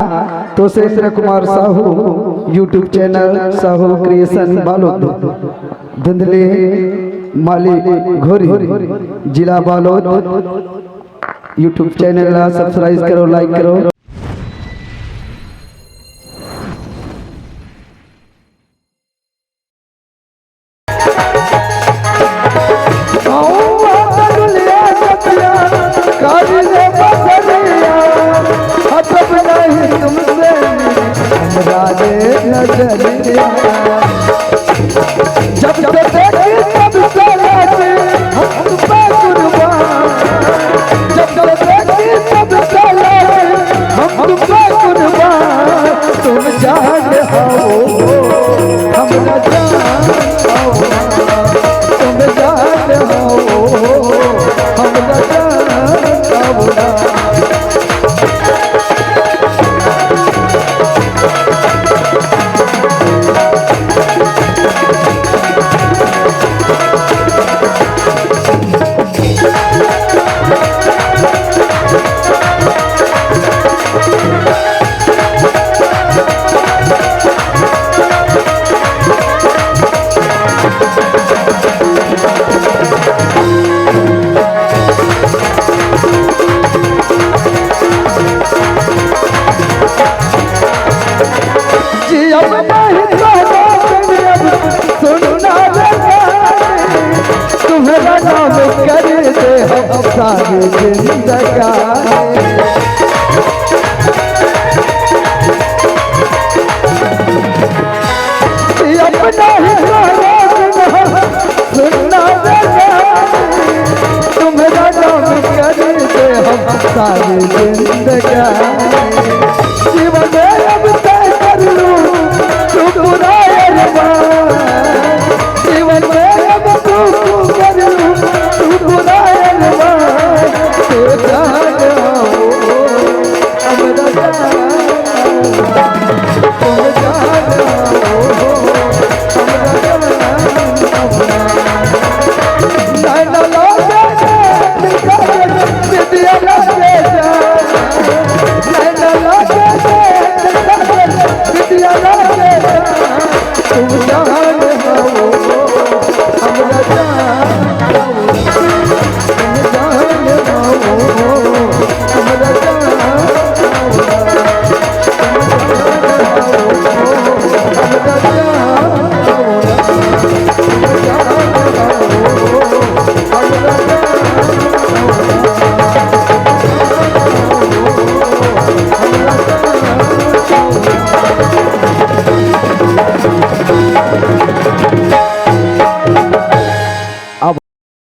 हाँ तो Surendra Kumar Sahu YouTube channel Sahu creation Balod धुंधले माली घोरी जिला बालोद यूट्यूब चैनल सब्सक्राइब करो लाइक करो। जब जब देखी तब से लागे हम पे कुर्बान, जब जब देखी तब से लागे हम पे कुर्बान। तुम जान हो हम न जान हो, तुम जान हो हम न जान हो। तुम्हारा नाम कर दे हम सारी जिंदगानी, अपना ही सुनना तुम्हारा नाम कर दे हम सारी जिंदगानी। जीवन में अब तय कर लूं तू पूरा जीवन में अब तू कर लूं तू पूरा तो जान हो हमरा तुम जान हो हमरा विद्या लागे विद्या लागे तुम जान हो हमरा Thank you.